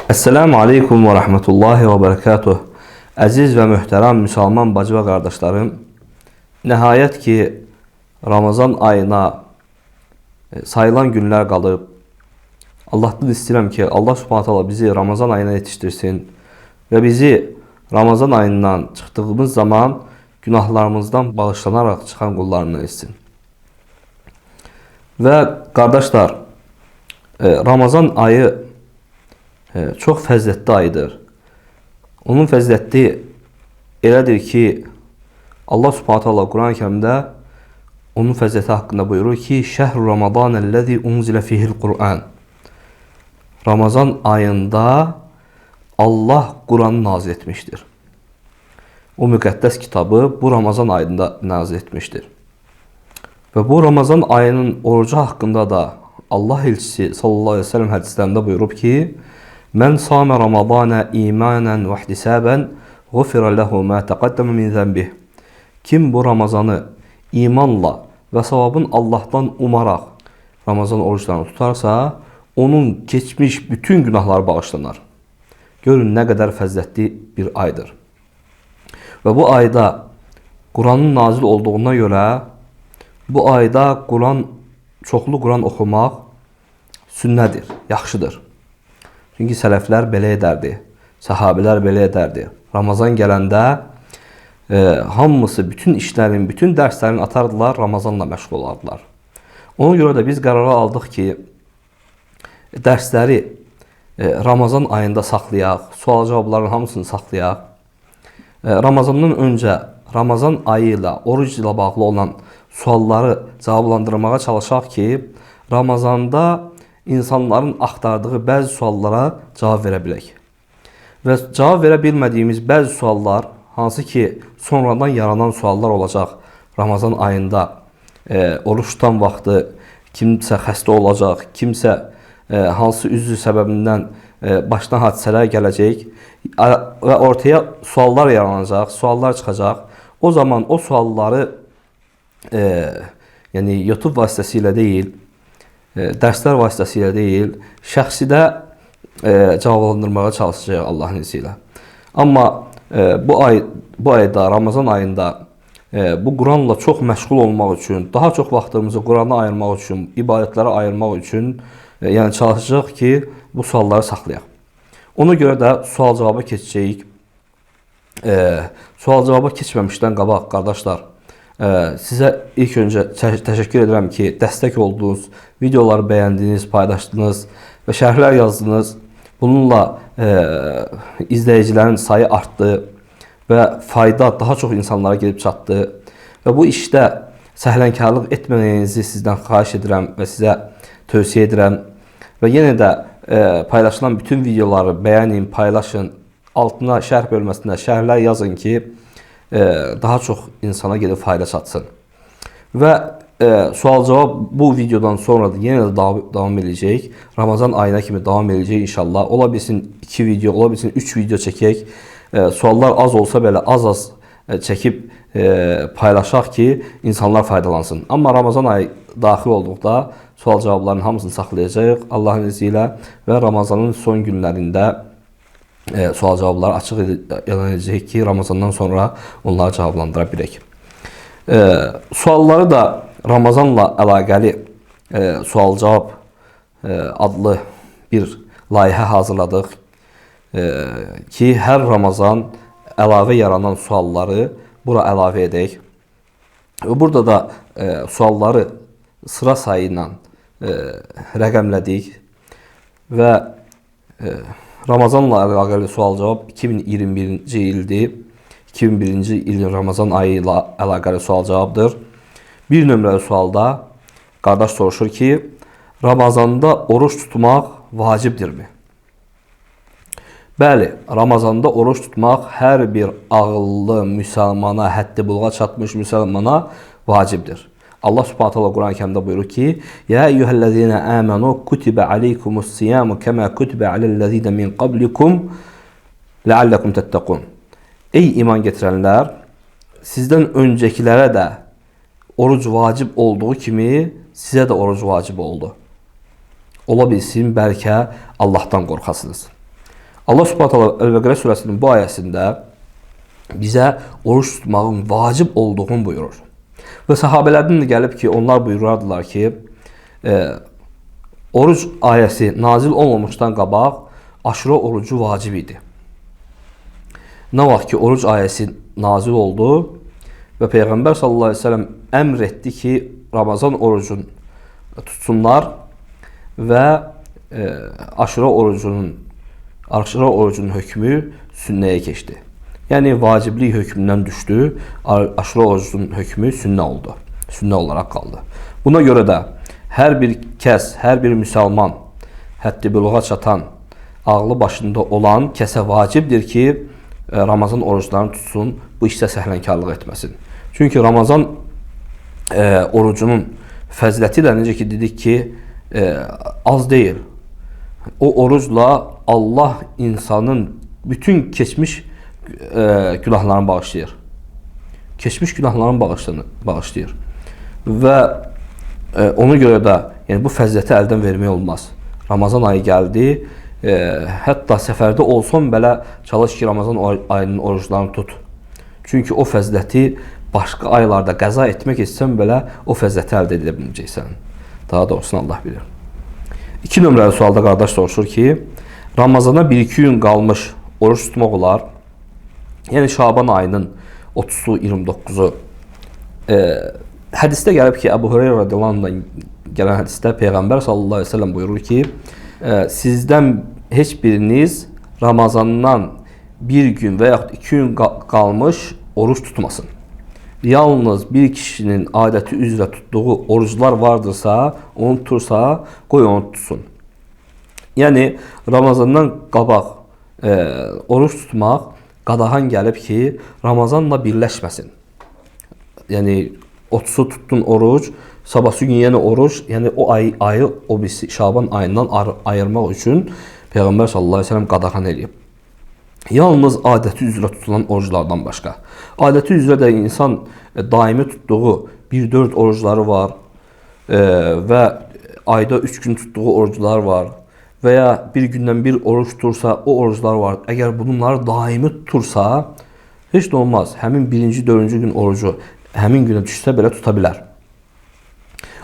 Esselamu aleykum və rəhmətullahi və bərəkatuh. Əziz və möhtərəm müsəlman bacı və qardaşlarım, nəhayət ki, Ramazan ayına sayılan günlər qalıb. Allahdan istəyirəm ki, Allah subhanət hala bizi Ramazan ayına yetişdirsin və bizi Ramazan ayından çıxdığımız zaman günahlarımızdan bağışlanaraq çıxan qullarını etsin. Və qardaşlar, Ramazan ayı çox fəzilətli ayıdır. Onun fəziləti elədir ki, Allah subhanət hala Quran-ı Kərimdə onun fəziləti haqqında buyurur ki, Şəhr-ü Ramazanəl-ləzi unzilə fihil Qur'an. Ramazan ayında Allah Quranı nazil etmişdir. O müqəddəs kitabı bu Ramazan ayında nazil etmişdir. Və bu Ramazan ayının orucu haqqında da Allah elçisi sallallahu aleyhi ve sellem hədislərində buyurub ki, Mən samə Ramazana imanən və ihtisabən ğufirə ləhu mə təqəddəmə min zənbih. Kim bu Ramazanı imanla və savabın Allahdan umaraq Ramazan oruçlarını tutarsa, onun keçmiş bütün günahları bağışlanar. Görün nə qədər fəzilətli bir aydır. Və bu ayda Quranın nazil olduğuna görə bu ayda çoxlu Quran oxumaq sünnədir, yaxşıdır. Çünki sələflər belə edərdi, səhabilər belə edərdi. Ramazan gələndə hamısı bütün işlərin, bütün dərslərin atardılar, Ramazanla məşğul olardılar. Ona görə də biz qərara aldıq ki, dərsləri Ramazan ayında saxlayaq, sual-cavabların hamısını saxlayaq. Ramazandan öncə, Ramazan ayı ilə, oruc ilə bağlı olan sualları cavablandırmağa çalışaq ki, Ramazanda insanların axtardığı bəzi suallara cavab verə bilək. Və cavab verə bilmədiyimiz bəzi suallar, hansı ki, sonradan yaranan suallar olacaq. Ramazan ayında oruç tutan vaxtı kimsə xəstə olacaq, kimsə hansı üzrü səbəbindən başına hadisələr gələcək və ortaya suallar yaranacaq, suallar çıxacaq. O zaman o sualları yəni YouTube vasitəsilə deyil, dərslər vasitəsilə deyil, şəxsidə cavablandırmağa çalışacaq Allahın izni ilə. Amma bu ayda, Ramazan ayında bu Quranla çox məşğul olmaq üçün, daha çox vaxtımızı Qurana ayırmaq üçün, ibadətlərə ayırmaq üçün yəni çalışacaq ki, bu sualları saxlayaq. Ona görə də sual-cavaba keçəcəyik. Sual-cavaba keçməmişdən qabaq, qardaşlar, sizə ilk öncə təşəkkür edirəm ki, dəstək oldunuz, videoları bəyəndiniz, paylaşdınız və şərhlər yazdınız. Bununla izləyicilərin sayı artdı və fayda daha çox insanlara gedib çatdı. Və bu işdə səhlənkarlıq etməyinizi sizdən xahiş edirəm və sizə tövsiyə edirəm. Və yenə də paylaşılan bütün videoları bəyənin, paylaşın, altına şərh bölməsində şərhlər yazın ki, daha çox insana gedib fayda çatsın. Və sual-cavab bu videodan sonra da yenə də davam edəcək. Ramazan ayına kimi davam edəcək inşallah. Ola bilsin 2 video, ola bilsin 3 video çəkək. Suallar az olsa belə az çəkib paylaşaq ki, insanlar faydalansın. Amma Ramazan ayı daxil olduqda sual-cavabların hamısını saxlayacaq Allahın izni ilə və Ramazanın son günlərində sual-cavabları açıq elan edəcək ki, Ramazandan sonra onları cavablandıra bilək. Sualları da Ramazanla əlaqəli sual-cavab adlı bir layihə hazırladıq ki, hər Ramazan əlavə yaranan sualları bura əlavə edək. Burada da sualları sıra sayı ilə rəqəmlədik və Ramazanla əlaqəli sual-cavab 2021-ci ildir. 2001-ci ilin Ramazan ayı ilə əlaqəli sual-cavabdır. Bir nömrəli sualda qardaş soruşur ki, Ramazanda oruç tutmaq vacibdirmi? Bəli, Ramazanda oruç tutmaq hər bir ağıllı müsəlmana, həddi buluğa çatmış müsəlmana vacibdir. Allah subhanət hala Quran-ı Kərimdə buyurur ki, Ya eyyuhəl-ləzīnə əmənu kutibə aleykumus-siyamu kəmə kutibə aləl-ləzīnə min qablikum ləalləkum təttəqun. Ey iman getirənlər, sizdən öncəkilərə də oruc vacib olduğu kimi sizə də oruc vacib oldu. Ola bilsin, bəlkə Allahdan qorxasınız. Allah Subhanahu taala El-Bəqərə surəsinin bu ayəsində bizə oruç tutmağın vacib olduğunu buyurur. Və sahabelərdən də gəlib ki, onlar buyurardılar ki, oruc ayəsi nazil olmamışdan qabaq aşura orucu vacib idi. Nə vaxt ki, oruc ayəsi nazil oldu və Peyğəmbər sallallahu əleyhi və səlləm əmr etdi ki, Ramazan orucunu tutsunlar və aşura orucunun hökmü sünnəyə keçdi. Yəni vaciblik hökmündən düşdü, aşura orucunun hökmü sünnə oldu. Sünnə olaraq qaldı. Buna görə də hər bir kəs, hər bir müsəlman, həddi büluğa çatan, ağlı başında olan kəsə vacibdir ki, Ramazan oruclarını tutsun, bu işdə səhlənkarlıq etməsin. Çünki Ramazan orucunun fəziləti də necə ki dedik ki, az deyil. O orucla Allah insanın bütün keçmiş günahlarını bağışlayır. Keçmiş günahlarını bağışlayır. Və ona görə də yəni bu fəziləti əldən vermək olmaz. Ramazan ayı gəldi, hətta səfərdə olsan belə çalış ki, Ramazan ayının oruclarını tut. Çünki o fəziləti başqa aylarda qəza etmək etsən belə o fəziləti əldə edə bilməyəcəksən. Daha doğrusunu Allah bilir. 2 nömrəli sualda qardaş soruşur ki, Ramazana 1-2 gün qalmış oruç tutmaq olar. Yəni Şaban ayının 30-u, 29-u. Hədisdə gəlib ki, Əbu Hüreyrə radiyallahu anhudan gələn hədisdə Peyğəmbər sallallahu əleyhi və səlləm buyurur ki, sizdən heç biriniz Ramazandan 1 gün və yaxud 2 gün qalmış oruç tutmasın. Yalnız bir kişinin adəti üzrə tutduğu oruclar vardırsa, onu tutursa, qoy onu tutsun. Yəni Ramazandan qabaq oruç tutmaq qadağan gəlib ki, Ramazanla birləşməsin. Yəni 30-u tutdun oruc, sabahsı gün yenə oruc, yəni o ayı o birisi Şaban ayından ayırmaq üçün Peyğəmbər sallallahu əleyhi və səlləm qadağan edib. Yalnız adəti üzrə tutulan oruclardan başqa. Adəti üzrə də insan daimi tutduğu 1-4 orucları var və ayda 3 gün tutduğu oruclar var və ya bir gündən bir oruç tutursa o oruclar var. Əgər bunları daimi tutursa heç nə olmaz. Həmin 1-ci, 4-cü gün orucu həmin günə düşsə belə tuta bilər.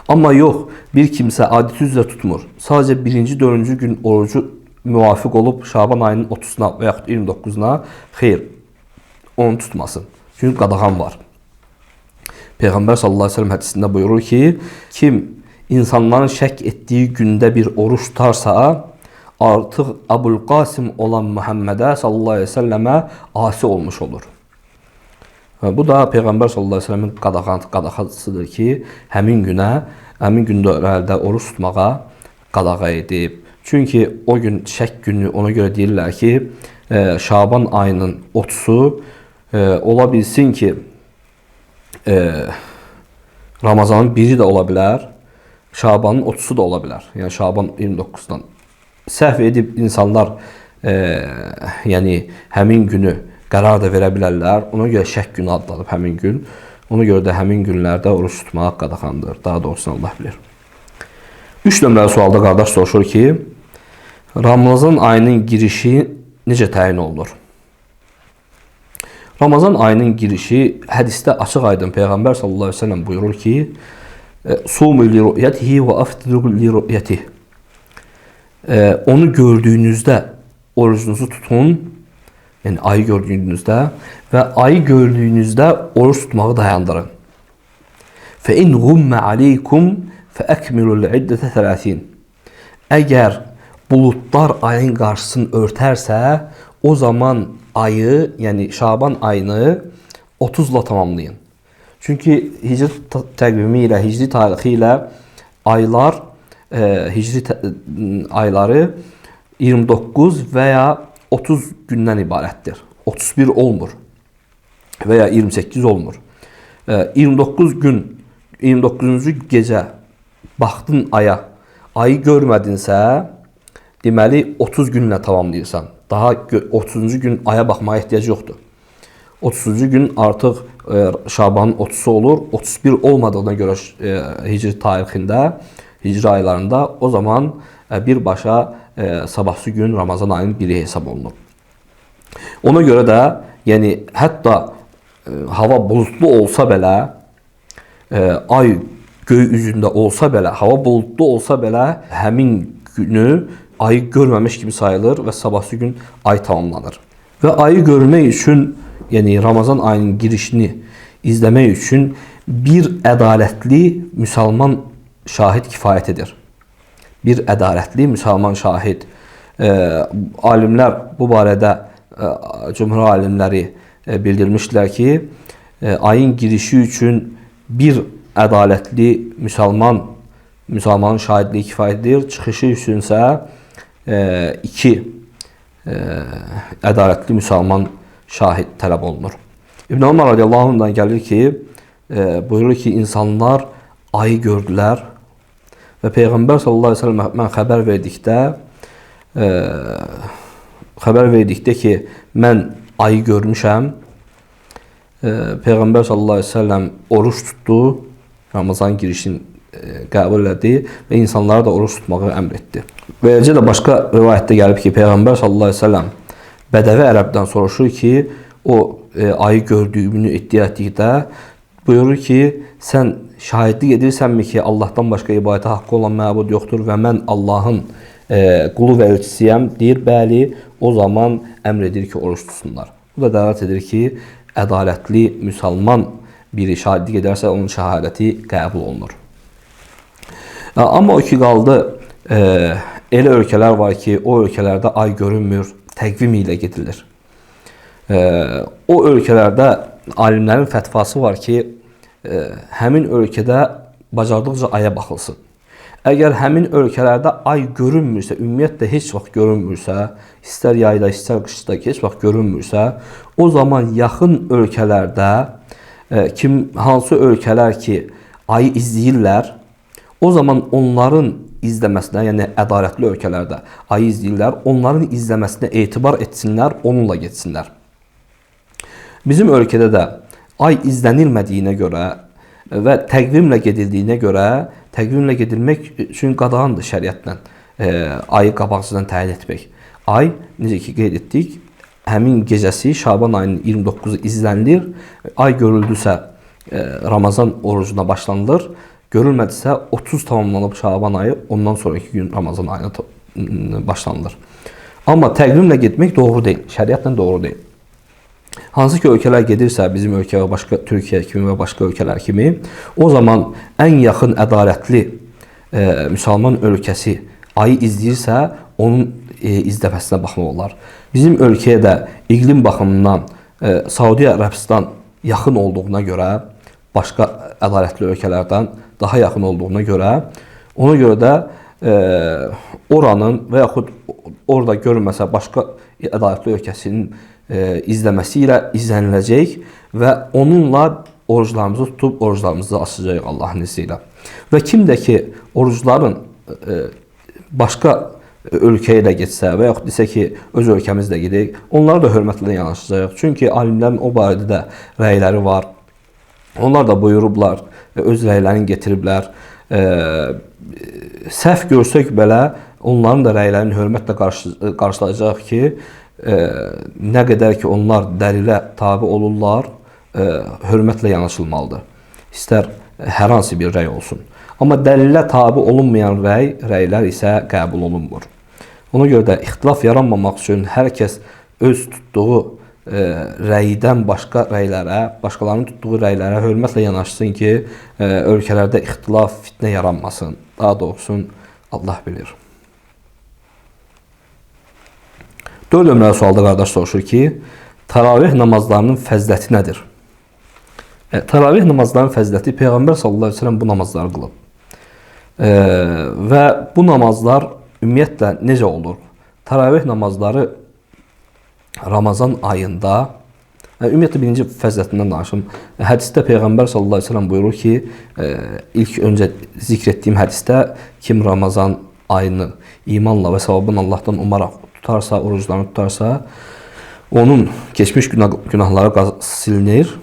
Amma yox, bir kimsə adəti üzrə tutmur. Sadəcə 1-ci, 4-cü gün orucu müvafiq olub Şaban ayının 30-una və yaxud 29-una xeyr, onu tutmasın. Çünki qadağan var. Peyğəmbər sallallahu əleyhi və səlləm hədisində buyurur ki, kim insanların şək etdiyi gündə bir oruç tutarsa, artıq Əbul-Qasim olan Muhammedə sallallahu əleyhi və səlləmə asi olmuş olur. Bu da Peyğəmbər sallallahu əleyhi və səlləmin qadağasıdır ki, həmin gündə oruç tutmağa qadağa edib. Çünki o gün şək günü ona görə deyirlər ki, Şaban ayının 30-u ola bilsin ki, Ramazanın 1-i də ola bilər, Şabanın 30-u da ola bilər. Yəni Şaban 29-dan. Səhv edib insanlar yəni həmin günü qərar da verə bilərlər. Ona görə şək günü adlanıb həmin gün. Ona görə də həmin günlərdə oruç tutmaq qadağandır. Daha doğrusunu Allah bilir. 3 nömrəli sualda qardaş soruşur ki, Ramazan ayının girişi necə təyin olunur? Ramazan ayının girişi hədisdə açıq aydın Peyğəmbər sallallahu əleyhi və səlləm buyurur ki, Sumu li ru'yatihi və aftiru li ru'yatihi. Onu gördüyünüzdə orucunuzu tutun, yəni ayı gördüyünüzdə və ayı gördüyünüzdə oruç tutmağı dayandırın. Fe in gumme aleykum fe ekmilul iddete 30. Əgər bulutlar ayın qarşısını örtərsə, o zaman ayı, yəni Şaban ayını 30-la tamamlayın. Çünki hicri təqvimi ilə, hicri tarixi ilə aylar, hicri ayları 29 və ya 30 gündən ibarətdir. 31 olmur və ya 28 olmur. 29-cu gecə baxdın aya, ayı görmədinsə, deməli 30 günlə tamamlayırsan. Daha 30-cu gün aya baxmaya ehtiyac yoxdur. 30-cu gün artıq Şabanın 30-u olur. 31 olmadığına görə hicri tarixində, hicri aylarında o zaman birbaşa sabahsı gün Ramazan ayının biri hesab olunur. Ona görə də, yəni hətta hava bulutlu olsa belə, ay göy üzündə olsa belə, hava bulutlu olsa belə, həmin günü ayı görməmiş kimi sayılır və sabahsı gün ay tamamlanır. Və ayı görmək üçün, yəni Ramazan ayının girişini izləmək üçün bir ədalətli müsəlman şahid kifayət edir. Bir ədalətli müsəlman şahid. Alimlər bu barədə, cümhur alimləri bildirmişlər ki, ayın girişi üçün bir ədalətli müsəlmanın şahidliyi kifayət edir. Çıxışı üçünsə iki ədalətli müsəlman şahid tələb olunur. İbn Ömər radiyallahu anhdan gəlir ki, buyurur ki, insanlar ayı gördülər və Peyğəmbər sallallahu əleyhi və səlləm mən xəbər verdikdə ki, mən ayı görmüşəm. Peyğəmbər sallallahu əleyhi və səlləm oruç tutdu, Ramazan girişini qəbul elədi və insanlara da oruç tutmağı əmr etdi. Beləcə də başqa rivayətdə gəlib ki, Peyğəmbər sallallahu əleyhi və səlləm Bədəvi ərəbdən soruşur ki, o ayı gördüyünü iddia etdikdə buyurur ki, sən şahidlik edirsənmi ki, Allahdan başqa ibadətə haqqı olan məbud yoxdur və mən Allahın qulu və elçisiyəm? Deyir, bəli, o zaman əmr edir ki, oruç tutsunlar. Bu da dəlalət edir ki, ədalətli müsəlman biri şahidlik edərsə, onun şəhadəti qəbul olunur. Amma o ki, qaldı, elə ölkələr var ki, o ölkələrdə ay görünmür, təqvim ilə gedilir. O ölkələrdə alimlərin fətvası var ki, həmin ölkədə bacardıqca aya baxılsın. Əgər həmin ölkələrdə ay görünmürsə, ümumiyyətlə heç vaxt görünmürsə, istər yayda, istər qışda heç vaxt görünmürsə, o zaman yaxın ölkələrdə, hansı ölkələr ki, ayı izləyirlər, o zaman onların izləməsinə, yəni ədalətli ölkələrdə ayı izləyirlər, onların izləməsinə etibar etsinlər, onunla getsinlər. Bizim ölkədə də ay izlənilmədiyinə görə və təqvimlə gedildiyinə görə, təqvimlə gedilmək üçün qadağandır şəriətlə ayı qabaqcadan təyin etmək. Ay, necə ki qeyd etdik, həmin gecəsi Şaban ayının 29-u izlənilir. Ay görüldüsə Ramazan orucuna başlanılır. Görülmədisə 30 tamamlanıb Şaban ayı, ondan sonraki gün Ramazan ayına başlanılır. Amma təqvimlə getmək doğru deyil, şəriətlə doğru deyil. Hansı ki ölkələr gedirsə, bizim ölkə və başqa Türkiyə kimi və başqa ölkələr kimi, o zaman ən yaxın ədalətli müsəlman ölkəsi ayı izləyirsə, onun izləməsinə baxmaq olar. Bizim ölkəyə də iqlim baxımından Saudiya Ərəbistan yaxın olduğuna görə, başqa ədalətli ölkələrdən daha yaxın olduğuna görə, ona görə də oranın və yaxud orada görünməsə başqa ədalətli ölkəsinin izləməsi ilə izləniləcək və onunla oruclarımızı tutub oruclarımızı açacağıq Allahın izni ilə. Və kim də ki orucların başqa ölkəyə də getsə və yaxud desə ki öz ölkəmizdə gedək, onlara da hörmətlə yanaşacağıq. Çünki alimlərin o barədə də rəyləri var. Onlar da buyurublar, öz rəylərini getiriblər. Səhv görsək belə onların da rəylərini hörmətlə qarşılayacaq ki, nə qədər ki onlar dəlilə tabi olurlar, hörmətlə yanaşılmalıdır. İstər hər hansı bir rəy olsun. Amma dəlilə tabi olunmayan rəylər isə qəbul olunmur. Ona görə də ixtilaf yaranmamaq üçün hər kəs öz tutduğu rəydən başqa rəylərə, başqalarının tutduğu rəylərə hörmətlə yanaşsın ki, ölkələrdə ixtilaf, fitnə yaranmasın. Daha doğrusu Allah bilir. 4 nömrəli sualda qardaş soruşur ki, təravih namazlarının fəziləti nədir? Təravih namazlarının fəziləti Peyğəmbər sallallahu əleyhi və səlləm bu namazları qılıb. Və bu namazlar ümumiyyətlə necə olur? Təravih namazları Ramazan ayında, ümumiyyətlə birinci fəzilətindən danışım. Hədisdə Peyğəmbər sallallahu əleyhi və səlləm buyurur ki, ilk öncə zikr etdiyim hədisdə kim Ramazan ayını imanla və savabını Allahdan umaraq tutarsa, oruclarını tutarsa, onun keçmiş günahları silinir.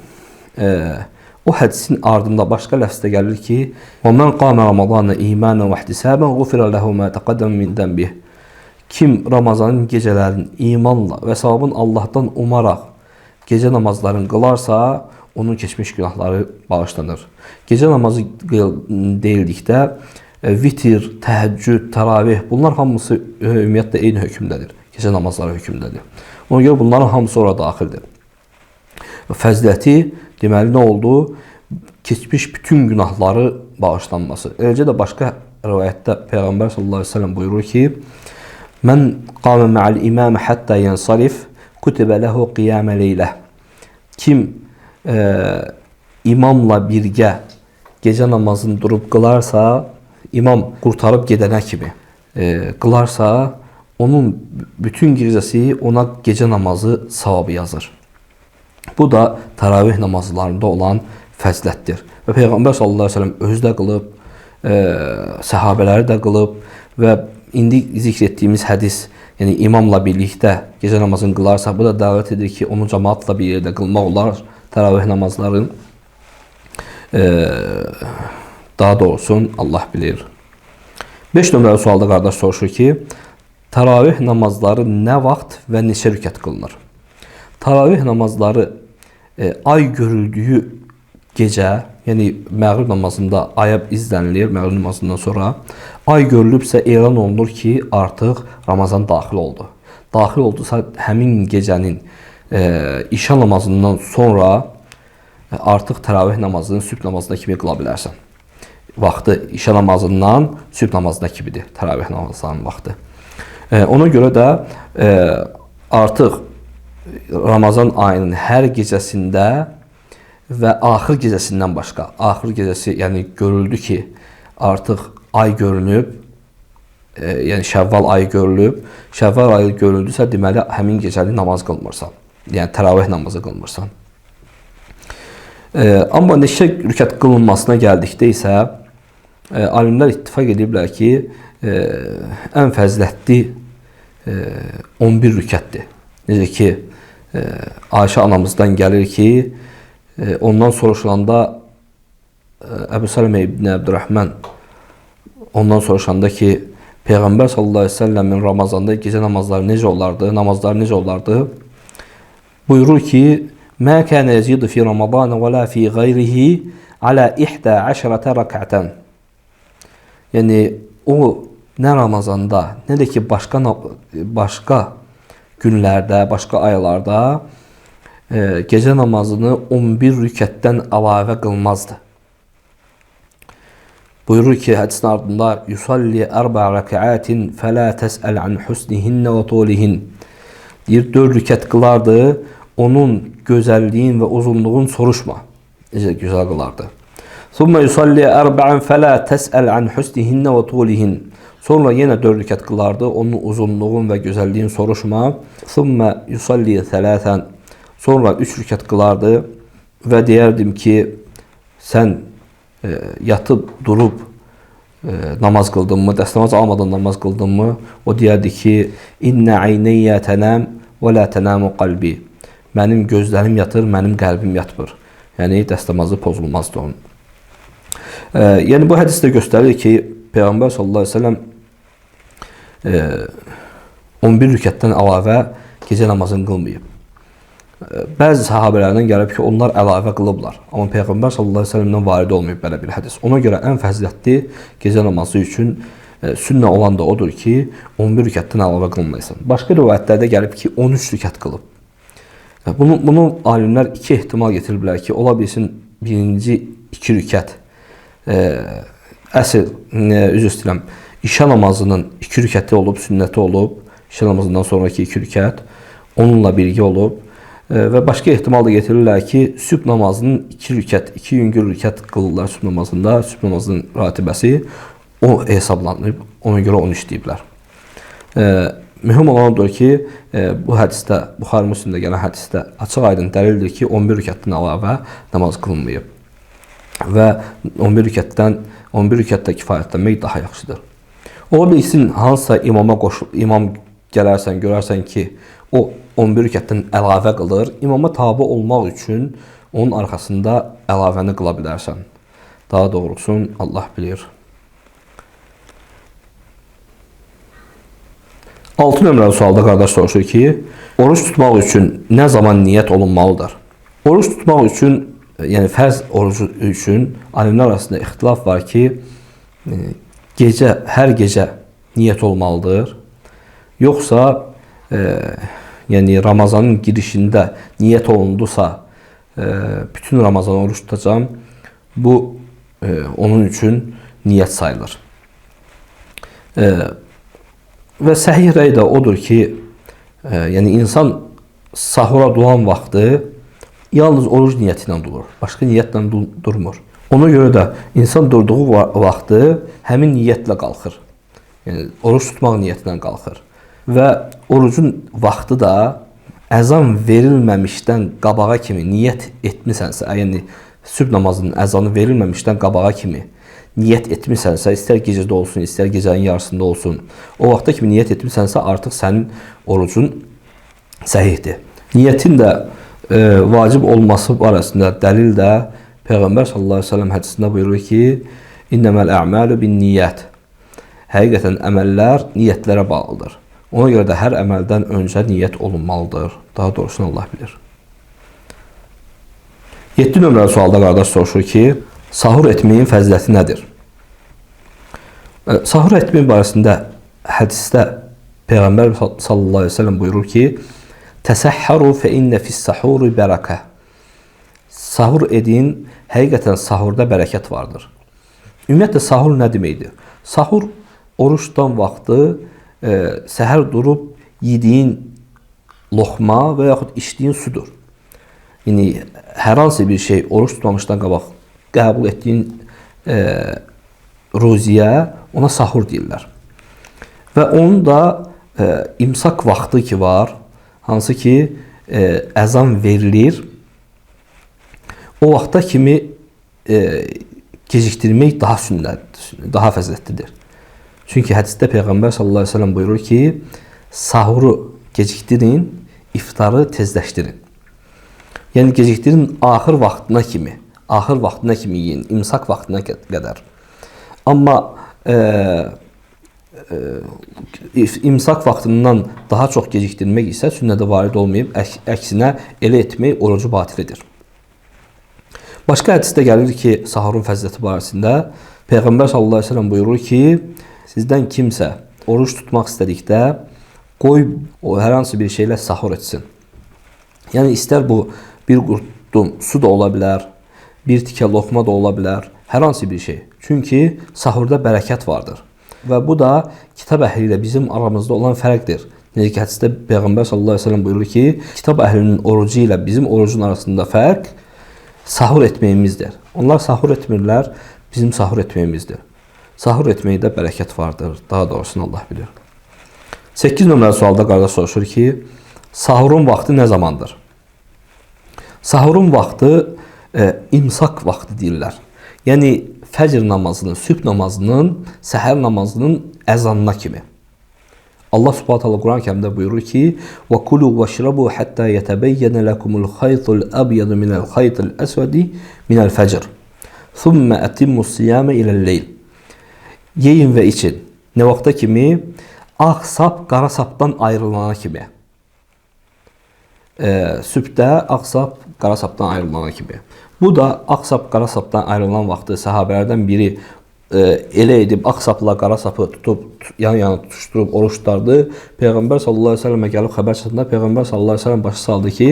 O hədisin ardında başqa ləfzdə gəlir ki, "Və men qama Ramazana imanan və ihtisaban ğufira lehu ma taqaddama min zənbih." Kim Ramazanın gecələrini imanla və savabın Allahdan umaraq gecə namazlarını qılarsa, onun keçmiş günahları bağışlanır. Gecə namazı deyildikdə vitir, təhəccüd, təravih bunlar hamısı ümumiyyətlə eyni hökmdədir. Gecə namazları hökmdədir. Ona görə bunların hamısı ora daxildir. Fəziləti deməli nə oldu? Keçmiş bütün günahları bağışlanması. Eləcə də başqa rivayətdə Peyğəmbər sallallahu əleyhi və səlləm buyurur ki: "Mən qama ma'al imam hatta yansarif, kutiba lahu qiyam leylə." Kim imamla birgə gecə namazını durub qılarsa, imam qurtarıb gedənə kimi qılarsa, onun bütün gecəsi ona gecə namazı savabı yazır. Bu da təravih namazlarında olan fəzilətdir. Və Peyğəmbər sallallahu əleyhi və səlləm özü də qılıb, səhabələri də qılıb və indi zikr etdiyimiz hədis, yəni imamla birlikdə gecə namazını qılarsa, bu da dəvət edir ki, onu cemaatla bir yerdə qılmaq olar təravih namazları. Daha doğrusu Allah bilir. 5 nömrəli sualda qardaş soruşur ki, təravih namazları nə vaxt və neçə rükət qılınır? Təravih namazları ay görüldüyü gecə, yəni məğrib namazında aya izlənilir, məğrib namazından sonra ay görülübsə elan olunur ki, artıq Ramazan daxil oldu. Daxil oldusa həmin gecənin işa namazından sonra artıq təravih namazını sübh namazına kimi qıla bilərsən. Vaxtı işa namazından sübh namazına kimidir təravih namazlarının vaxtı. Ona görə də artıq Ramazan ayının hər gecəsində və axır gecəsindən başqa, axır gecəsi yəni görüldü ki, artıq ay görünüb, yəni Şəvval ayı görülüb, Şəvval ayı görüldüsə, deməli həmin gecəni namaz qılmırsan, yəni təravih namazı qılmırsan. Amma neçə rükət qılınmasına gəldikdə isə, alimlər ittifaq ediblər ki, ən fəzilətli 11 rükətdir. Necə ki, Ayşə anamızdan gəlir ki, ondan soruşulanda Əbu Sələmə ibn Əbdürrəhmən ondan soruşanda ki, Peyğəmbər sallallahu əleyhi və səlləmin Ramazanda gecə namazları necə olardı, namazları necə olardı? Buyurur ki, "Mə kənə yezidu fi Ramazan və la fi qeyrihi ala 11 rək'atan." Yəni o nə Ramazanda, nə də ki başqa günlərdə, başqa aylarda gecə namazını 11 rükətdən əlavə qılmazdı. Buyurur ki, hədisin ardında "Yusalli 4 rək'atin fəla təsəl an husnihinə və tulihin." Deyir, 4 rükət qılardı, onun gözəlliyin və uzunluğun soruşma. Necə gözəl qılardı. "Thumma yusalli 4 fəla təsəl an husnihinə və tulihin." Sonra yenə 4 rükət qılardı, onun uzunluğun və gözəlliyin soruşma. "Thumma yusalli 3." Sonra 3 rükət qılardı və deyərdim ki, sən yatıb, durub namaz qıldınmı, dəstəmaz almadan namaz qıldınmı? O deyərdi ki, "İnnə aynəyyə tənəm və la tənəmu qalbi." Mənim gözlərim yatır, mənim qəlbim yatmır. Yəni, dəstəmazı pozulmazdı onun. Yəni, bu hədis də göstərir ki, Peyğəmbər sallallahu əleyhi və səlləm 11 rükətdən əlavə gecə namazını qılmayıb. Bəzi sahabələrdən gəlib ki, onlar əlavə qılıblar. Amma Peyğəmbər sallallahu əleyhi və səlləmdən varid olmayıb belə bir hədis. Ona görə ən fəzilətli gecə namazı üçün sünnə olan da odur ki, 11 rükətdən əlavə qılmayasın. Başqa rivayətlərdə gəlib ki, 13 rükət qılıb. Bunu alimlər iki ehtimal getiriblər ki, ola bilsin birinci 2 rükət əsl, üzr istəyirəm, işə namazının 2 rükəti olub, sünnəti olub, işə namazından sonraki 2 rükət onunla birgə olub və başqa ehtimal da getirirlər ki, sübh namazının 2 rükət, 2 yüngül rükət qılırlar sübh namazında, sübh namazının ratibəsi o hesablanıb, ona görə onu işləyiblər. Mühüm olan odur ki, bu hədisdə, Buxari Müslimdə gələn hədisdə açıq aydın dəlildir ki, 11 rükətdən əlavə namaz qılınmayıb. Və 11 rükətdə kifayətlənmək daha yaxşıdır. Ola bilsin, hansısa imam gələrsən, görərsən ki, o 11 rükətdən əlavə qılır. İmama tabi olmaq üçün onun arxasında əlavəni qıla bilərsən. Daha doğrusu Allah bilir. 6 nömrəli sualda qardaş soruşur ki, oruç tutmaq üçün nə zaman niyyət olunmalıdır? Oruç tutmaq üçün, yəni fərz orucu üçün alimlər arasında ixtilaf var ki, hər gecə niyyət olmalıdır. Yoxsa, yəni Ramazanın girişində niyyət olundusa, bütün Ramazan oruç tutacağım, bu onun üçün niyyət sayılır. Və səhih rəy də odur ki, yəni insan sahura duran vaxtı yalnız oruc niyyəti ilə durur, başqa niyyətlə durmur. Ona görə də insan durduğu vaxtı həmin niyyətlə qalxır. Yəni oruc tutmaq niyyətilə qalxır. Və orucun vaxtı da əzan verilməmişdən qabağa kimi niyyət etmisənsə, yəni sübh namazının əzanı verilməmişdən qabağa kimi niyyət etmisənsə, istər gecədə olsun, istər gecənin yarısında olsun, o vaxta kimi niyyət etmisənsə, artıq sənin orucun səhihdir. Niyyətin də vacib olması barəsində dəlil də Peyğəmbər sallallahu əleyhi və səlləm hədisində buyurur ki, İnnəməl ə'məlu bin niyyət. Həqiqətən əməllər niyyətlərə bağlıdır. Ona görə də hər əməldən öncə niyyət olunmalıdır. Daha doğrusunu Allah bilir. 7 nömrəli sualda qardaş soruşur ki, sahur etməyin fəziləti nədir? Sahur etməyin barəsində hədisdə Peyğəmbər sallallahu əleyhi və səlləm buyurur ki, Təsəhharu fə innə fis-sahuri bərəkə. Sahur edin, həqiqətən sahurda bərəkət vardır. Ümumiyyətlə, sahur nə deməkdir? Sahur, oruç tutan vaxtı səhər durub yediyin loxma və yaxud içdiyin sudur. Yəni, hər hansı bir şey oruç tutmamışdan qabaq qəbul etdiyin ruziyə ona sahur deyirlər. Və onun da imsak vaxtı ki var, hansı ki əzan verilir, o vaxta kimi gecikdirmək daha sünnətdir, daha fəzilətlidir. Çünki hədisdə Peyğəmbər sallallahu əleyhi və səlləm buyurur ki, sahuru gecikdirin, iftarı tezləşdirin. Yəni gecikdirin axır vaxtına kimi yiyin, imsak vaxtına qədər. Amma imsak vaxtından daha çox gecikdirmək isə sünnədə varid olmayıb, əksinə elə etmək orucu batil edir. Başqa hədisdə gəlir ki, sahurun fəziləti barəsində Peyğəmbər sallallahu əleyhi və səlləm buyurur ki, sizdən kimsə oruç tutmaq istədikdə qoy o hər hansı bir şeylə sahur etsin. Yəni istər bu bir qurtum su da ola bilər, bir tikə loxma da ola bilər, hər hansı bir şey. Çünki sahurda bərəkət vardır. Və bu da kitab əhli ilə bizim aramızda olan fərqdir. Necə ki, hədisdə Peyğəmbər sallallahu əleyhi və səlləm buyurur ki, kitab əhlinin orucu ilə bizim orucun arasında fərq sahur etməyimizdir. Onlar sahur etmirlər, bizim sahur etməyimizdir. Sahur etməkdə bərəkət vardır. Daha doğrusunu Allah bilir. 8 nömrəli sualda qardaş soruşur ki, sahurun vaxtı nə zamandır? Sahurun vaxtı imsak vaxtı deyirlər. Yəni fəcr namazının, sübh namazının, səhər namazının əzanına kimi. Allah Subhanahu taala Quran-Kərimdə buyurur ki: "Və kulu vəşrabu hatta yetəbəyyənə lekumul xaytul abyadu minəl xaytil əsvədi minəl fəcr. Thumma atimmus siyame iləl-leyl." Yeyin və için. Nə vaxta kimi? Ağ sap qara sapdan ayrılana kimi. Sübhdə ağ sap qara sapdan ayrılana kimi. Bu da ağ sap qara sapdan ayrılan vaxtı səhabələrdən biri elə edib ağ sapla qara sapı tutub yan-yana tutuşdurub oruç tutardı. Peyğəmbər sallallahu əleyhi və səlləmə gəlib xəbər çatanda Peyğəmbər sallallahu əleyhi və səlləm başı saldı ki,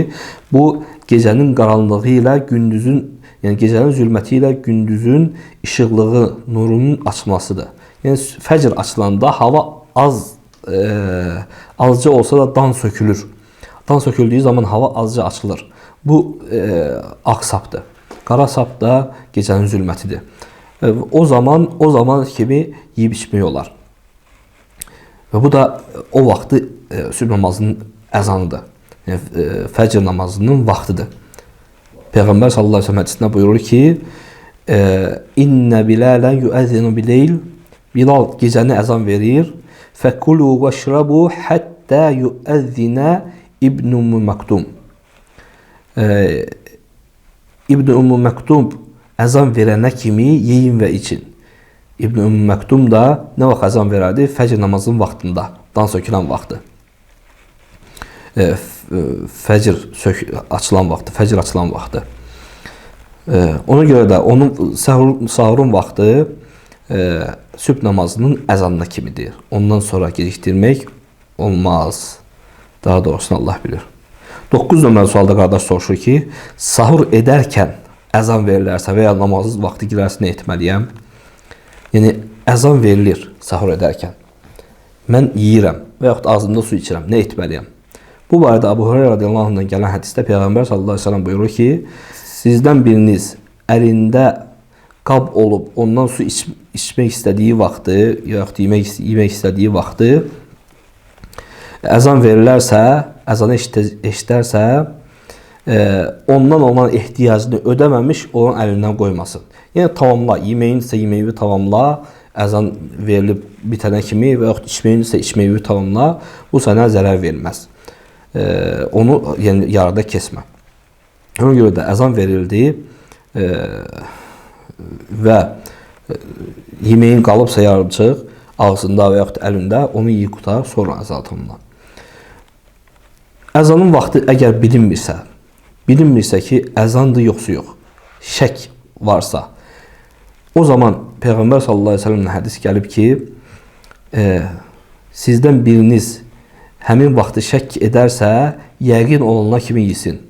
bu gecənin qaranlığı ilə gündüzün, yəni gecənin zülməti ilə gündüzün işıqlığı, nurunun açılmasıdır. Yəni fəcr açılanda hava azca olsa da dan sökülür. Dan söküldüyü zaman hava azca açılır. Bu ağ sapdır. Qara sap da gecənin zülmətidir. O zaman kimi yeyib içmək olar. Və bu da o vaxtı sübh namazının əzanıdır. Yəni fəcr namazının vaxtıdır. Peyğəmbər sallallahu əleyhi və səlləm hədisində buyurur ki, "İnnə Bilalan yuəzzinu bil-leyl." Bilal gecəni əzan verir. "Fəkulu vəşrabu hatta yuəzzina İbn Maktum." İbn Ümmü Məktum əzan verənə kimi yeyin və için. İbn Ümmü Məktum da nə vaxt əzan verərdi? Fəcr namazının vaxtında, dan sökülən vaxtı. Fəcr açılan vaxtı, fəcr açılan vaxtı. Ona görə də onun sahurun vaxtı sübh namazının əzanına kimidir. Ondan sonra gecikdirmək olmaz. Daha doğrusunu Allah bilir. 9 nömrəli sualda qardaş soruşur ki, sahur edərkən əzan verilərsə və ya namazsız vaxtı girərsə nə etməliyəm? Yəni, əzan verilir sahur edərkən. Mən yiyirəm və yaxud ağzımda su içirəm. Nə etməliyəm? Bu barədə Əbu Hüreyrə radiyallahu anhdan gələn hədisdə Peyğəmbər sallallahu əleyhi və səlləm buyurur ki, sizdən biriniz əlində qab olub ondan su içmək istədiyi vaxtı, yaxud yemək istədiyi vaxtı əzan verilərsə, əzanı eşidərsə, ondan olan ehtiyacını ödəməmiş onun əlindən qoymasın. Yəni tamamla, yeməyin isə yeməyi tamamla, əzan verilib bitənə kimi və yaxud içməyin isə içməyi tamamla, bu sənə zərər verməz. Onu yəni yarıda kesmə. Ona görə də əzan verildi və yeməyin qalıbsa yarımçıq ağzında və yaxud əlində onu yeyib qutar, sonra əzaltınlar. Əzanın vaxtı əgər bilinmirsə ki, əzandır yoxsa yox, şək varsa, o zaman Peyğəmbər sallallahu əleyhi və səlləmdən hədis gəlib ki, sizdən biriniz həmin vaxtı şək edərsə, yəqin olanlar kimi yesin.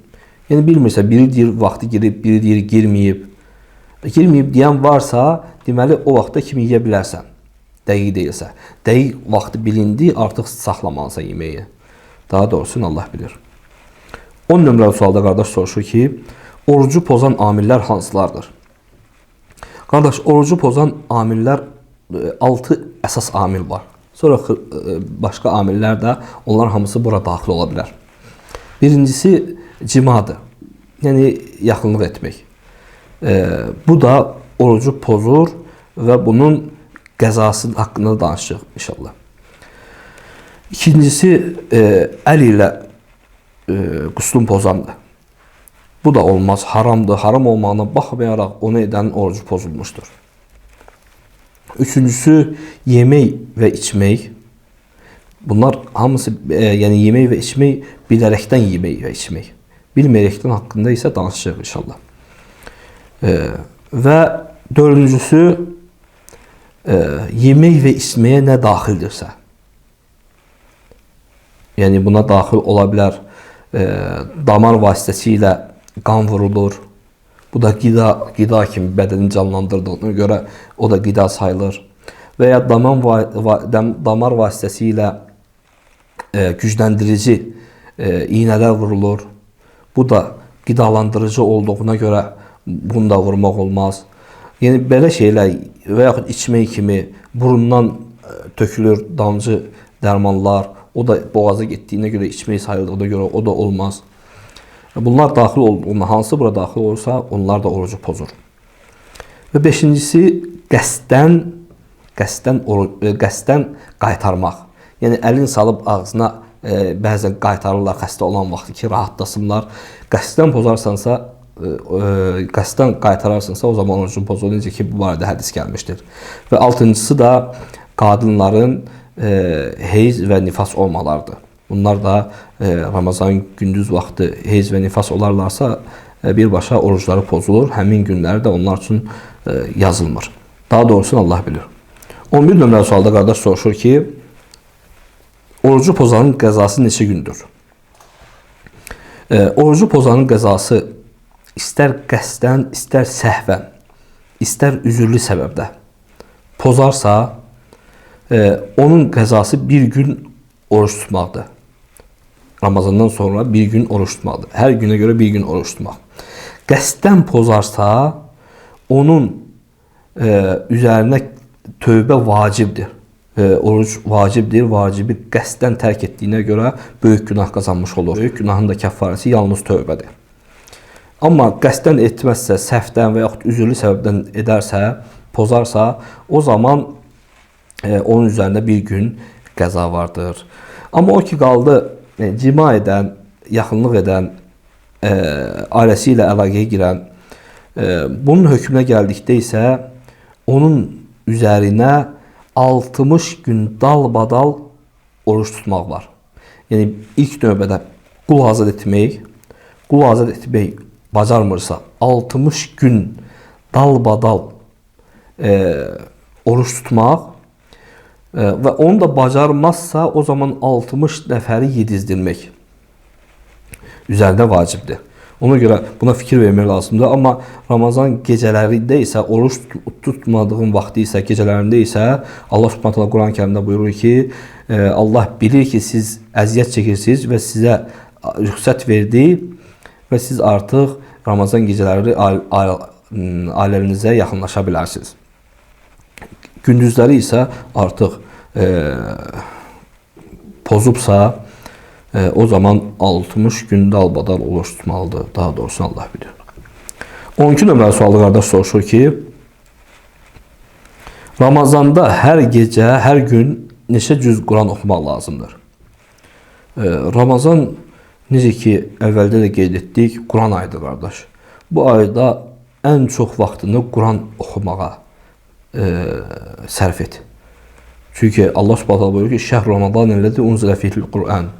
Yəni bilmirsə, biri deyir vaxtı girib, biri deyir girməyib. Girməyib deyən varsa, deməli o vaxtda kimi yeyə bilərsən, dəqiq deyilsə. Dəqiq vaxtı bilindi, artıq saxlamalısan yeməyi. Daha doğrusunu Allah bilir. 10 nömrəli sualda qardaş soruşur ki, orucu pozan amillər hansılardır? Qardaş, orucu pozan amillər 6 əsas amil var. Sonra başqa amillər də, onlar hamısı bura daxil ola bilər. Birincisi cimadır, yəni yaxınlıq etmək. Bu da orucu pozur və bunun qəzası haqqında danışacaq inşallah. İkincisi, əl ilə quslun pozandır. Bu da olmaz, haramdır. Haram olmağına baxmayaraq onu edənin orucu pozulmuşdur. Üçüncüsü, yemək və içmək. Bunlar hamısı, yəni yemək və içmək, bilərəkdən yemək və içmək. Bilməyərəkdən haqqında isə danışacaq inşallah. Və dördüncüsü, yemək və içməyə nə daxildirsə. Yəni buna daxil ola bilər, damar vasitəsilə qan vurulur. Bu da qida kimi bədəni canlandırdığına görə o da qida sayılır. Və ya damar vasitəsilə gücləndirici iynələr vurulur. Bu da qidalandırıcı olduğuna görə bunu da vurmaq olmaz. Yəni belə şeylər və yaxud içmək kimi burundan tökülür damcı dərmanlar. O da boğaza getdiyinə görə, içmək sayıldığına görə o da olmaz. Bunlar daxil olduğunda, hansı bura daxil olursa, onlar da orucu pozur. Və beşincisi, qəsdən qaytarmaq. Yəni, əlin salıb ağzına bəzən qaytarırlar xəstə olan vaxtı ki, rahatlasınlar. Qəsdən pozarsansa, qəsdən qaytararsansa, o zaman orucun pozulur. Necə ki, bu barədə hədis gəlmişdir. Və altıncısı da qadınların heyz və nifas olmalardır. Bunlar da Ramazan gündüz vaxtı heyz və nifas olarlarsa birbaşa orucları pozulur. Həmin günləri də onlar üçün yazılmır. Daha doğrusunu Allah bilir. 11 nömrəli sualda qardaş soruşur ki, orucu pozanın qəzası neçə gündür? Orucu pozanın qəzası istər qəsdən, istər səhvən, istər üzürlü səbəbdə pozarsa, onun qəzası bir gün oruç tutmaqdır. Ramazandan sonra bir gün oruç tutmaqdır. Hər günə görə bir gün oruç tutmaq. Qəsdən pozarsa, onun üzərinə tövbə vacibdir. Oruc vacibdir, vacibi qəsdən tərk etdiyinə görə böyük günah qazanmış olur. Böyük günahın da kəffarəsi yalnız tövbədir. Amma qəsdən etməzsə, səhvdən və yaxud üzürlü səbəbdən edərsə, pozarsa, o zaman onun üzərində bir gün qəza vardır. Amma o ki qaldı, cima edən, yaxınlıq edən, ailəsi ilə əlaqəyə girən Bunun hökmünə gəldikdə isə onun üzərinə 60 gün dalbadal oruç tutmaq var. Yəni ilk növbədə qul azad etmək bacarmırsa 60 gün dalbadal oruç tutmaq və onu da bacarmazsa o zaman 60 nəfəri yedizdirmək üzərində vacibdir. Ona görə buna fikir vermək lazımdır. Amma Ramazan gecələrində isə, oruç tutmadığın vaxtı isə, gecələrində isə Allah Subhanahu taala Quran-Kərimdə buyurur ki, Allah bilir ki, siz əziyyət çəkirsiniz və sizə rüxsət verdi və siz artıq Ramazan gecələri ailənizə yaxınlaşa bilərsiniz. Gündüzləri isə artıq pozubsa, o zaman 60 gün dalbadal oruç tutmalıdır. Daha doğrusu Allah bilir. 12 nömrəli sualda qardaş soruşur ki, Ramazanda hər gecə, hər gün neçə cüz Quran oxumaq lazımdır? Ramazan, necə ki, əvvəldə də qeyd etdik, Quran ayıdır qardaş. Bu ayda ən çox vaxtını Quran oxumağa sərf et. Çünki Allah Subhanahu buyurur ki, Şəhr Ramazan əlləzi unzilə fihil Quran.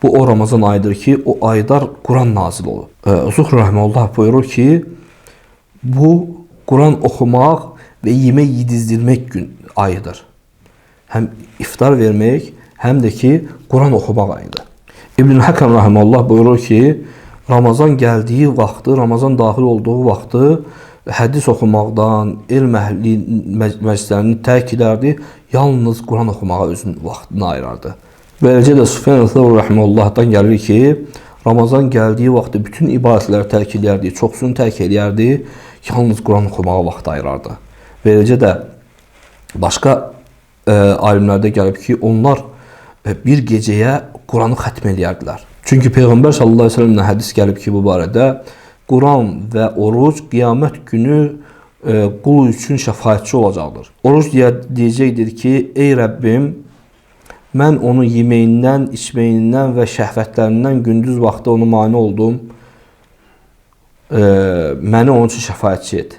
Bu o Ramazan ayıdır ki, o aylar Quran nazil olur. Zuhri Rəhməllah buyurur ki, bu Quran oxumaq və yemək yedizdirmək gün ayıdır. Həm iftar vermək, həm də ki, Quran oxumaq ayıdır. İbn Həkəm Rəhməllah buyurur ki, Ramazan gəldiyi vaxtı, Ramazan daxil olduğu vaxtı hədis oxumaqdan, elm əhli məclislərini tərk edərdi, yalnız Quran oxumağa özünün vaxtını ayırardı. Beləcə də Süfyan el-Thawri Rəhməllahdan gəlir ki, Ramazan gəldiyi vaxtda bütün ibadətləri tərk edərdi, çoxsunu tərk edərdi, yalnız Quran oxumağa vaxt ayırardı. Beləcə də başqa alimlərdə gəlib ki, onlar bir gecəyə Quranı xətm edərdilər. Çünki Peyğəmbər sallallahu əleyhi və səlləmdən hədis gəlib ki, bu barədə Quran və oruc qiyamət günü qul üçün şəfaətçi olacaqdır. Oruc deyəcəkdir ki, ey Rəbbim, mən onu yeməyindən, içməyindən və şəhvətlərindən gündüz vaxtı onu mane oldum. Məni onun üçün şəfaətçi et.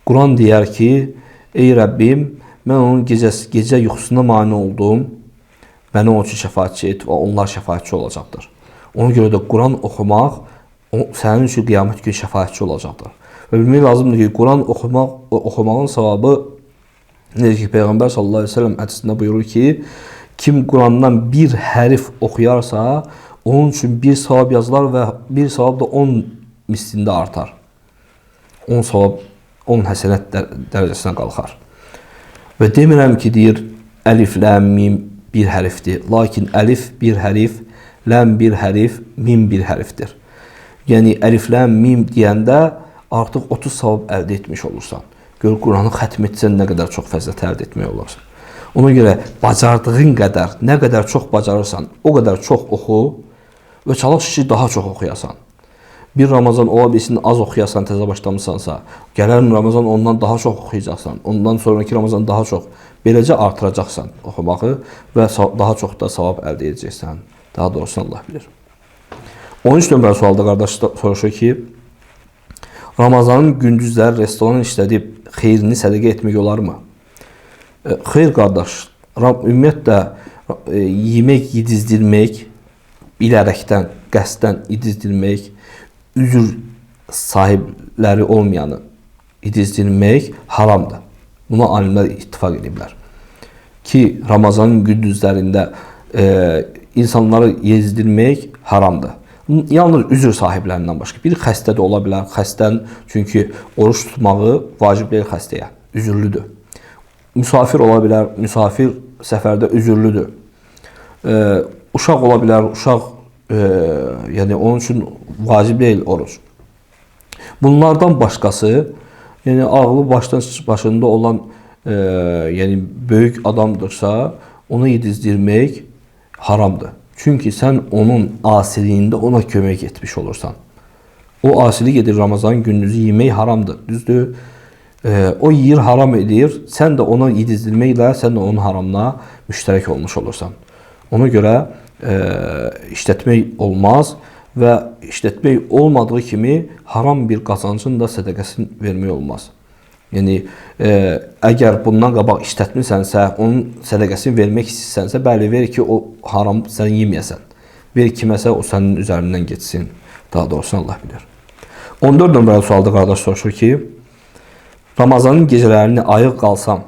Quran deyər ki, ey Rəbbim, mən onun gecə yuxusuna mane oldum. Məni onun üçün şəfaətçi et və onlar şəfaətçi olacaqdır. Ona görə də Quran oxumaq sənin üçün qiyamət günü şəfaətçi olacaqdır. Və bilmək lazımdır ki, Quran oxumağın savabı, necə ki, Peyğəmbər sallallahu əleyhi və səlləm hədisində buyurur ki, kim Qurandan bir hərf oxuyarsa, onun üçün bir savab yazılar və bir savab da 10 mislində artar. 10 savab, 10 həsənət dərəcəsinə qalxar. Və demirəm ki, deyir, əlif, ləm, mim bir hərfdir. Lakin əlif bir hərf, ləm bir hərf, mim bir hərfdir. Yəni, əlif, ləm, mim deyəndə artıq 30 savab əldə etmiş olursan. Gör, Quranı xətm etsən nə qədər çox fəzilət əldə etmək olarsan. Ona görə bacardığın qədər, nə qədər çox bacarırsan, o qədər çox oxu və çalış ki, daha çox oxuyasan. Bir Ramazan ola bilsin, az oxuyasan, təzə başlamısansa, gələn Ramazan ondan daha çox oxuyacaqsan, ondan sonraki Ramazan daha çox. Beləcə artıracaqsan oxumağı və daha çox da savab əldə edəcəksən. Daha doğrusu Allah bilir. 13 nömrəli sualda qardaş soruşur ki, Ramazanın gündüzləri restoran işlədib xeyrini sədəqə etmək olarmı? Xeyr qardaş, ümumiyyətlə yemək yedizdirmək, bilərəkdən, qəsdən yedizdirmək, üzr sahibləri olmayanı yedizdirmək haramdır. Buna alimlər ittifaq ediblər. Ki, Ramazanın gündüzlərində insanları yedizdirmək haramdır. Yalnız üzr sahiblərindən başqa. Bir xəstə də ola bilər. Xəstən, çünki oruç tutmağı vacib deyil xəstəyə. Üzürlüdür. Müsafir ola bilər. Müsafir səfərdə üzürlüdür. Uşaq ola bilər. Uşaq, yəni onun üçün vacib deyil oruç. Bunlardan başqası, yəni ağlı başında olan yəni böyük adamdırsa, onu yedizdirmək haramdır. Çünki sən onun asiliyində ona kömək etmiş olursan. O asilik edir, Ramazan gündüzü yemək haramdır, düzdür. O yiyir, haram edir, sən də onu yedizdirməklə, sən də onun haramına müştərək olmuş olursan. Ona görə işlətmək olmaz və işlətmək olmadığı kimi haram bir qazancın da sədəqəsini vermək olmaz. Yəni, əgər bundan qabaq işlətmirsənsə, onun sədəqəsini vermək istəyirsənsə, bəli, ver ki, o haram sən yeməyəsən. Ver kiməsə, o sənin üzərindən geçsin. Daha doğrusu Allah bilir. 14 nömrəli sualda qardaş soruşur ki, Ramazanın gecələrini ayıq qalsam,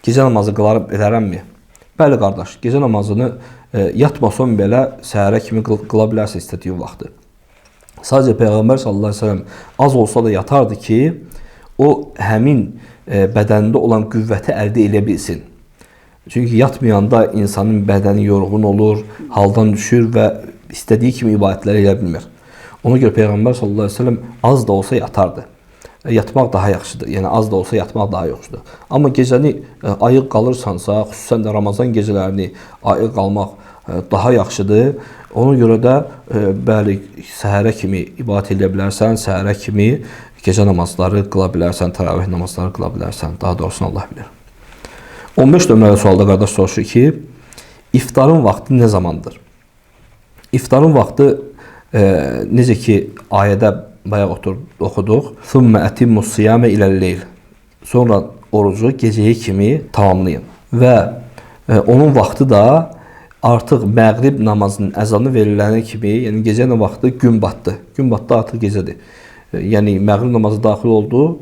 gecə namazı qılarəmmi? Bəli, qardaş, gecə namazını yatmasan belə səhərə kimi qıla bilərsə istədiyi vaxtı. Sadəcə Peyğəmbər sallallahu əleyhi və səlləm az olsa da yatardı ki, o həmin bədənində olan qüvvəti əldə edə bilsin. Çünki yatmayanda insanın bədəni yorğun olur, haldan düşür və istədiyi kimi ibadətləri edə bilmir. Ona görə Peyğəmbər sallallahu əleyhi və səlləm az da olsa yatardı. Yatmaq daha yaxşıdır. Yəni az da olsa yatmaq daha yaxşıdır. Amma gecəni ayıq qalırsansa, xüsusən də Ramazan gecələrini ayıq qalmaq daha yaxşıdır. Ona görə də bəli, səhərə kimi ibadət edə bilərsən, səhərə kimi gecə namazları qıla bilərsən, təravih namazları qıla bilərsən. Daha doğrusunu Allah bilir. 15 nömrəli sualda qardaş soruşur ki, iftarın vaxtı nə zamandır? İftarın vaxtı necə ki ayədə bayaq oxuduq. Thumma atimmus siyame ilal-leyl. Sonra orucu gecəyə kimi tamamlayın. Və onun vaxtı da artıq məğrib namazının əzanı verilənə kimi, yəni gecənin vaxtı gün batdı. Gün batdı artıq gecədir. Yəni məğrib namazı daxil oldu,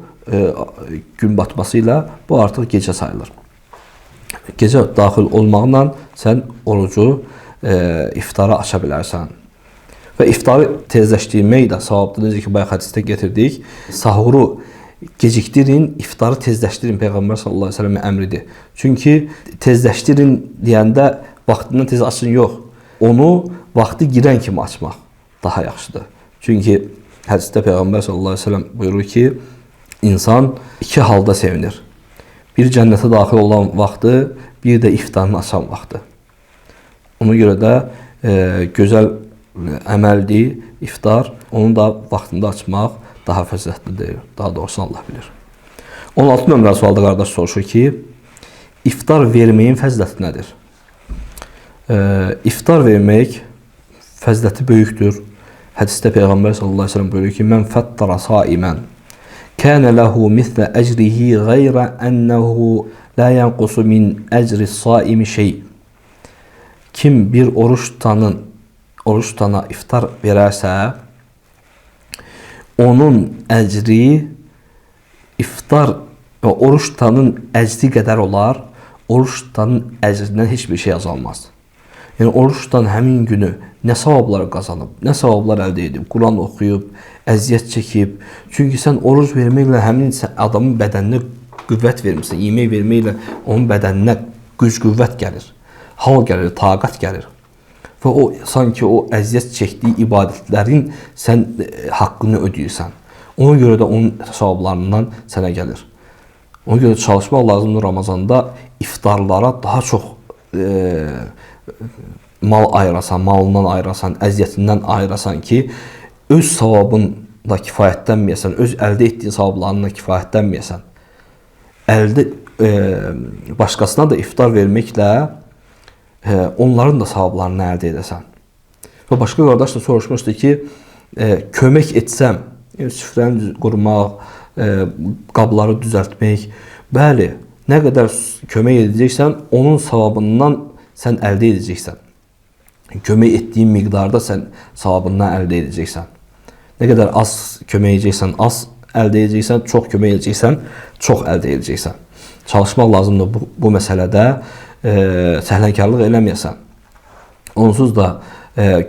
gün batması ilə bu artıq gecə sayılır. Gecə daxil olmaqla sən orucu iftara aça bilərsən. Və iftarı tezləşdirmək də savabdır. Necə ki, bayaq hədisdə getirdik. Sahuru gecikdirin, iftarı tezləşdirin Peyğəmbər sallallahu əleyhi və səlləmin əmridir. Çünki tezləşdirin deyəndə vaxtından tez açın yox. Onu vaxtı girən kimi açmaq daha yaxşıdır. Çünki hədisdə Peyğəmbər sallallahu əleyhi və səlləm buyurur ki, insan iki halda sevinir. Bir cənnətə daxil olan vaxtı, bir də iftarını açan vaxtı. Ona görə də gözəl əməldir, iftar, onu da vaxtında açmaq daha fəzilətlidir. Daha doğrusu Allah bilir. 16 nömrəli sualda qardaş soruşur ki, iftar verməyin fəziləti nədir? İftar vermək fəziləti böyükdür. Hədisdə Peyğəmbər sallallahu əleyhi və səlləm buyurur ki, "Mən fattara sa'iman, kana lahu misla ecrihi ghayra annahu la yanqusu min ecri saimi şey." Kim bir oruç tutana iftar verərsə, onun əcri iftar və oruç tutanın əcri qədər olar, oruç tutanın əcrindən heç bir şey azalmaz. Yəni oruç tutan həmin günü nə savablar qazanıb, nə savablar əldə edib, Quran oxuyub, əziyyət çəkib. Çünki sən oruç verməklə həmin adamın bədəninə qüvvət vermirsən, yemək verməklə onun bədəninə güc-qüvvət gəlir, hal gəlir, taqat gəlir. Və o, sanki o əziyyət çəkdiyi ibadətlərin sən haqqını ödəyirsən. Ona görə də onun savablarından sənə gəlir. Ona görə çalışmaq lazımdır Ramazanda iftarlara daha çox mal ayırasan, malından ayırasan, əziyyətindən ayırasan ki, öz savabınla kifayətlənməyəsən, öz əldə etdiyin savablarınla kifayətlənməyəsən. Başqasına da iftar verməklə onların da savablarını əldə edəsən. Və başqa qardaş da soruşmuşdu ki, kömək etsəm, süfrəni qurmaq, qabları düzəltmək, bəli, nə qədər kömək edəcəksən, onun savabından sən əldə edəcəksən. Kömək etdiyin miqdarda sən savabından əldə edəcəksən. Nə qədər az kömək edəcəksən, az əldə edəcəksən, çox kömək edəcəksən, çox əldə edəcəksən. Çalışmaq lazımdır bu məsələdə səhlənkarlıq eləməyəsən. Onsuz da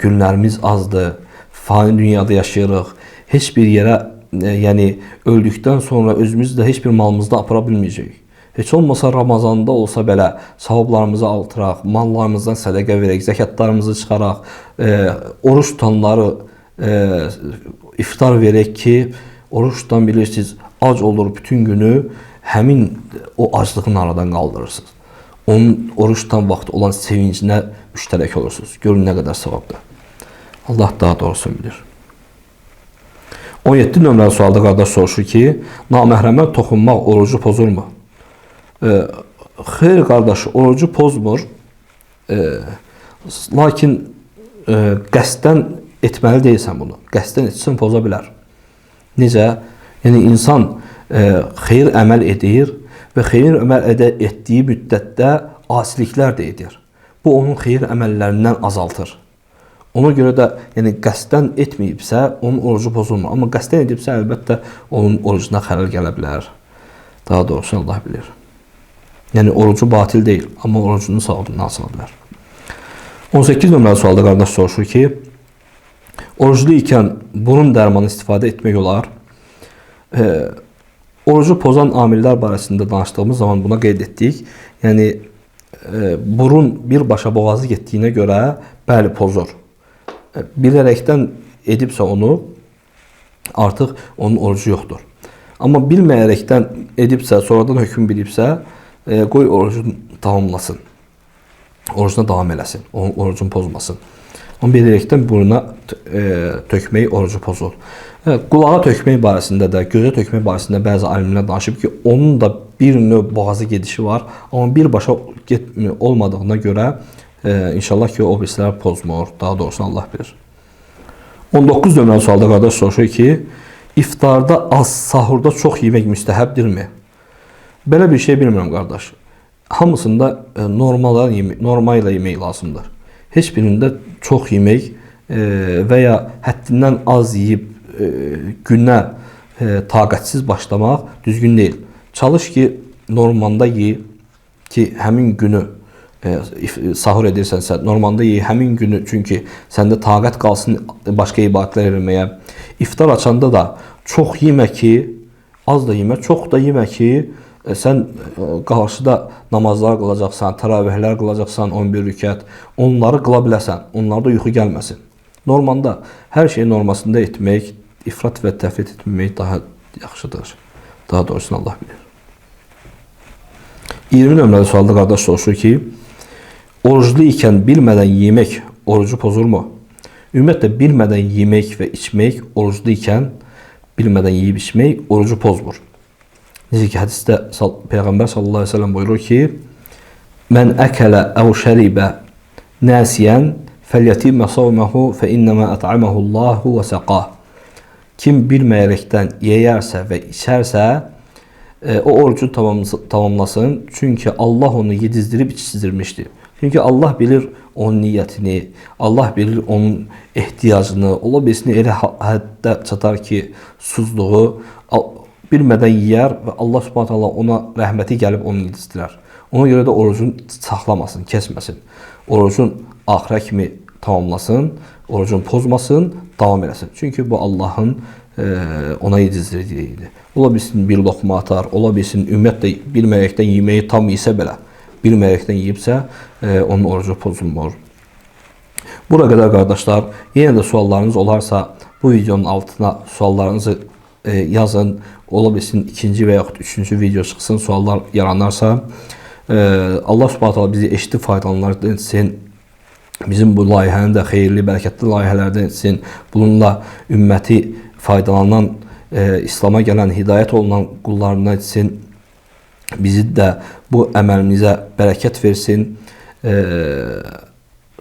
günlərimiz azdır, fani dünyada yaşayırıq. Heç bir yerə, yəni öldükdən sonra özümüzü də heç bir malımızda apara bilməyəcəyik. Heç olmasa Ramazanda olsa belə savablarımızı artıraq, mallarımızdan sədəqə verək, zəkatlarımızı çıxaraq, oruç tutanları iftar verək ki, oruç tutan bilirsiniz, ac olur bütün günü, həmin o aclığın aradan qaldırırsınız. Onun oruç tutan vaxt olan sevincinə müştərək olursunuz. Görün nə qədər savabdır. Allah daha doğrusunu bilir. 17 nömrəli sualda qardaş soruşur ki, naməhrəmə toxunmaq orucu pozurmu? Xeyr qardaş, orucu pozmur. Lakin qəsdən etməli deyilsən bunu. Qəsdən etsən poza bilər. Necə? Yəni insan xeyir əməl edir və xeyir əməl etdiyi müddətdə asiliklər də edir. Bu onun xeyir əməllərindən azaltır. Ona görə də yəni qəsdən etməyibsə, onun orucu pozulmur. Amma qəsdən edibsə, əlbəttə onun orucuna xələl gələ bilər. Daha doğrusu Allah bilir. Yəni orucu batil deyil, amma orucunu savabından asıla bilər. 18 nömrəli sualda qardaş soruşur ki, oruclu ikən burun dərmanı istifadə etmək olar. Orucu pozan amillər barəsində danışdığımız zaman buna qeyd etdik. Yəni burun birbaşa boğazı getdiyinə görə bəli pozur. Bilərəkdən edibsə onu, artıq onun orucu yoxdur. Amma bilməyərəkdən edibsə, sonradan hökm bilibsə, qoy orucunu tamamlasın. Orucuna davam eləsin, onun orucunu pozmasın. Amma bilərəkdən buruna tökmək orucu pozur. Qulağa tökmək barəsində də, gözə tökmək barəsində bəzi alimlər danışıb ki, onun da bir növ boğazı gedişi var, amma birbaşa olmadığına görə inşallah ki, o birisilər pozmur. Daha doğrusu Allah bilir. 19 nömrəli sualda qardaş soruşur ki, iftarda az, sahurda çox yemək müstəhəbdirmi? Belə bir şey bilmirəm qardaş. Hamısında normal ilə yemək lazımdır. Heç birində çox yemək və ya həddindən az yeyib günə taqətsiz başlamaq düzgün deyil. Çalış ki, normanda ye ki, həmin günü sahur edirsənsə, normanda ye həmin günü, çünki səndə taqət qalsın başqa ibadətlər eləməyə. İftar açanda da çox yemə ki, az da yemə, çox da yemə ki, sən qarşıda namazlar qılacaqsan, təravihlər qılacaqsan, 11 rükət, onları qıla biləsən, onlarda yuxu gəlməsin. Normanda hər şeyi normasında etmək, ifrat və təfrit etməmək daha yaxşıdır. Daha doğrusunu Allah bilir. 20 nömrəli sualda qardaş soruşur ki, oruclu ikən bilmədən yemək orucu pozurmu? Ümumiyyətlə, bilmədən yemək və içmək oruclu ikən bilmədən yeyib içmək orucu pozmur. Necə ki, hədisdə Peyğəmbər sallallahu əleyhi və səlləm buyurur ki, mən əkələ əv şəribə nəsiyən fəlyətimə savməhu fə innəmə ət'aməhullahu və səqah. Kim bilməyərəkdən yeyərsə və içərsə, o orucu tamamlasın. Çünki Allah onu yedizdirib içizdirmişdir. Çünki Allah bilir onun niyyətini, Allah bilir onun ehtiyacını, ola bilsin elə həddə çatar ki, susuzluğu bilmədən yeyər və Allah subhanahu ta'ala ona rəhməti gəlib onu yedizdirər. Ona görə də orucunu saxlamasın, kəsməsin. Orucun axıra kimi tamamlasın, orucunu pozmasın, davam eləsin. Çünki bu Allahın ona yedizdirdiyidir. Ola bilsin bir lokma atar, ola bilsin ümumiyyətlə bilməyəkdən yeməyi tam yesə belə, bilməyəkdən yeyibsə, onun orucu pozulmur. Bura qədər qardaşlar, yenə də suallarınız olarsa, bu videonun altına suallarınızı yazın. Ola bilsin ikinci və yaxud üçüncü video çıxsın, suallar yaranarsa, Allah subhanahu ta'ala bizi eşitib faydalanlardan etsin. Bizim bu layihəni də xeyirli, bərəkətli layihələrdən etsin. Bununla ümməti faydalanan, İslam'a gələn, hidayət olunan qullarından etsin. Bizi də bu əməlimizə bərəkət versin.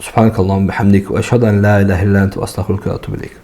Subhanakallahumma bihamdik və əşhədu en la ilahe illə ente və estağfiruke və etûbü ileyk.